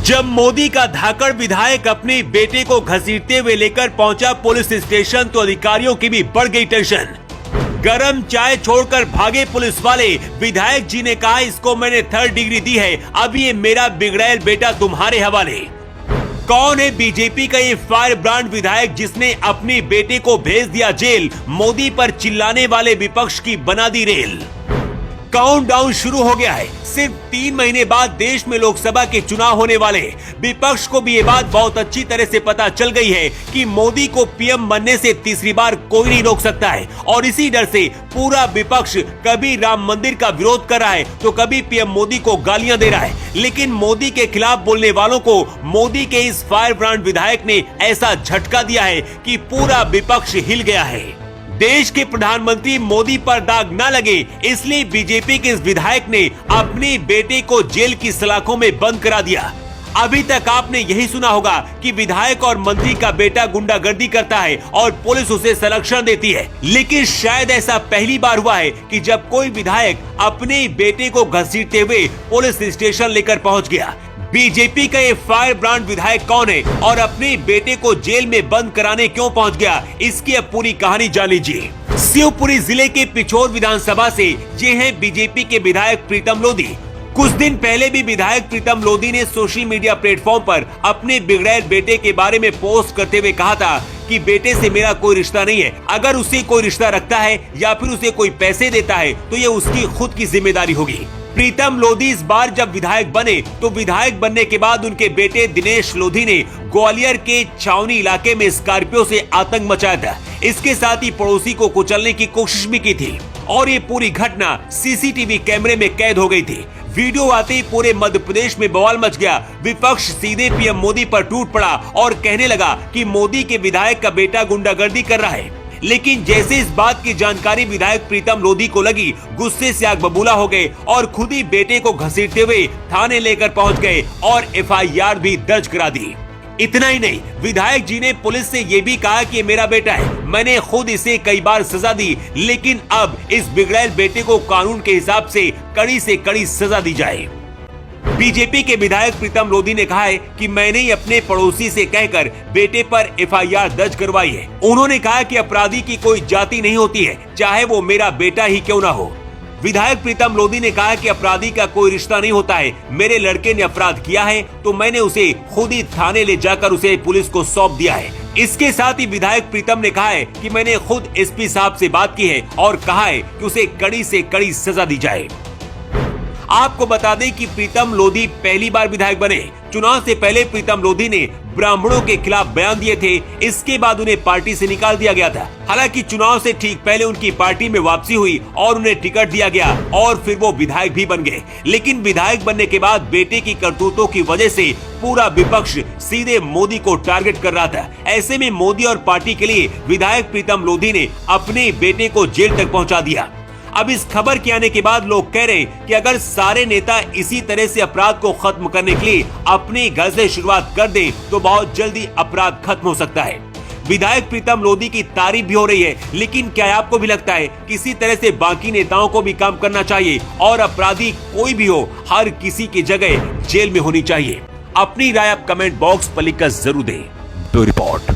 जब मोदी का धाकड़ विधायक अपने बेटे को घसीटते हुए लेकर पहुंचा पुलिस स्टेशन तो अधिकारियों की भी बढ़ गई टेंशन। गरम चाय छोड़कर भागे पुलिस वाले। विधायक जी ने कहा इसको मैंने 3rd डिग्री दी है, अब ये मेरा बिगड़ैल बेटा तुम्हारे हवाले। कौन है बीजेपी का ये फायर ब्रांड विधायक जिसने अपने बेटे को भेज दिया जेल? मोदी पर चिल्लाने वाले विपक्ष की बना दी रेल। काउंटडाउन शुरू हो गया है। सिर्फ 3 महीने बाद देश में लोकसभा के चुनाव होने वाले। विपक्ष को भी ये बात बहुत अच्छी तरह से पता चल गई है कि मोदी को पीएम बनने से तीसरी बार कोई नहीं रोक सकता है और इसी डर से पूरा विपक्ष कभी राम मंदिर का विरोध कर रहा है तो कभी पीएम मोदी को गालियां दे रहा है। लेकिन मोदी के खिलाफ बोलने वालों को मोदी के इस फायर ब्रांड विधायक ने ऐसा झटका दिया है कि पूरा विपक्ष हिल गया है। देश के प्रधानमंत्री मोदी पर दाग न लगे इसलिए बीजेपी के इस विधायक ने अपने बेटे को जेल की सलाखों में बंद करा दिया। अभी तक आपने यही सुना होगा कि विधायक और मंत्री का बेटा गुंडागर्दी करता है और पुलिस उसे संरक्षण देती है, लेकिन शायद ऐसा पहली बार हुआ है कि जब कोई विधायक अपने बेटे को घसीटते हुए पुलिस स्टेशन लेकर पहुंच गया। बीजेपी का ये फायर ब्रांड विधायक कौन है और अपने बेटे को जेल में बंद कराने क्यों पहुंच गया, इसकी अब पूरी कहानी जान लीजिए। शिवपुरी जिले के पिछोर विधानसभा से ये हैं बीजेपी के विधायक प्रीतम लोधी। कुछ दिन पहले भी विधायक प्रीतम लोधी ने सोशल मीडिया प्लेटफॉर्म पर अपने बिगड़ैल बेटे के बारे में पोस्ट करते हुए कहा था कि बेटे से मेरा कोई रिश्ता नहीं है, अगर उसे कोई रिश्ता रखता है या फिर उसे कोई पैसे देता है तो ये उसकी खुद की जिम्मेदारी होगी। प्रीतम लोधी इस बार जब विधायक बने तो विधायक बनने के बाद उनके बेटे दिनेश लोधी ने ग्वालियर के छावनी इलाके में स्कॉर्पियो से आतंक मचाया था। इसके साथ ही पड़ोसी को कुचलने की कोशिश भी की थी और ये पूरी घटना सीसीटीवी कैमरे में कैद हो गई थी। वीडियो आते ही पूरे मध्य प्रदेश में बवाल मच गया। विपक्ष सीधे पीएम मोदी पर टूट पड़ा और कहने लगा कि मोदी के विधायक का बेटा गुंडागर्दी कर रहा है। लेकिन जैसे इस बात की जानकारी विधायक प्रीतम लोधी को लगी, गुस्से से आग बबूला हो गए और खुद ही बेटे को घसीटते हुए थाने लेकर पहुंच गए और एफआईआर भी दर्ज करा दी। इतना ही नहीं, विधायक जी ने पुलिस से ये भी कहा कि ये मेरा बेटा है, मैंने खुद इसे कई बार सजा दी, लेकिन अब इस बिगड़ैल बेटे को कानून के हिसाब से कड़ी सजा दी जाए। बीजेपी के विधायक प्रीतम लोधी ने कहा है कि मैंने ही अपने पड़ोसी से कहकर बेटे पर एफआईआर दर्ज करवाई है। उन्होंने कहा कि अपराधी की कोई जाति नहीं होती है, चाहे वो मेरा बेटा ही क्यों ना हो। विधायक प्रीतम लोधी ने कहा कि अपराधी का कोई रिश्ता नहीं होता है, मेरे लड़के ने अपराध किया है तो मैंने उसे खुद ही थाने ले जाकर उसे पुलिस को सौंप दिया है। इसके साथ ही विधायक प्रीतम ने कहा है कि मैंने खुद एसपी साहब से बात की है और कहा है कि उसे कड़ी से कड़ी सजा दी जाए। आपको बता दें कि प्रीतम लोधी पहली बार विधायक बने। चुनाव से पहले प्रीतम लोधी ने ब्राह्मणों के खिलाफ बयान दिए थे, इसके बाद उन्हें पार्टी से निकाल दिया गया था। हालांकि चुनाव से ठीक पहले उनकी पार्टी में वापसी हुई और उन्हें टिकट दिया गया और फिर वो विधायक भी बन गए। लेकिन विधायक बनने के बाद बेटे की करतूतों की वजह से पूरा विपक्ष सीधे मोदी को टारगेट कर रहा था। ऐसे में मोदी और पार्टी के लिए विधायक प्रीतम लोधी ने अपने बेटे को जेल तक पहुँचा दिया। अब इस खबर के आने के बाद लोग कह रहे हैं कि अगर सारे नेता इसी तरह से अपराध को खत्म करने के लिए अपने घर से शुरुआत कर दें तो बहुत जल्दी अपराध खत्म हो सकता है। विधायक प्रीतम लोधी की तारीफ भी हो रही है, लेकिन क्या आपको भी लगता है कि इसी तरह से बाकी नेताओं को भी काम करना चाहिए और अपराधी कोई भी हो हर किसी की जगह जेल में होनी चाहिए? अपनी राय आप कमेंट बॉक्स पर लिखकर जरूर दें। Bureau report.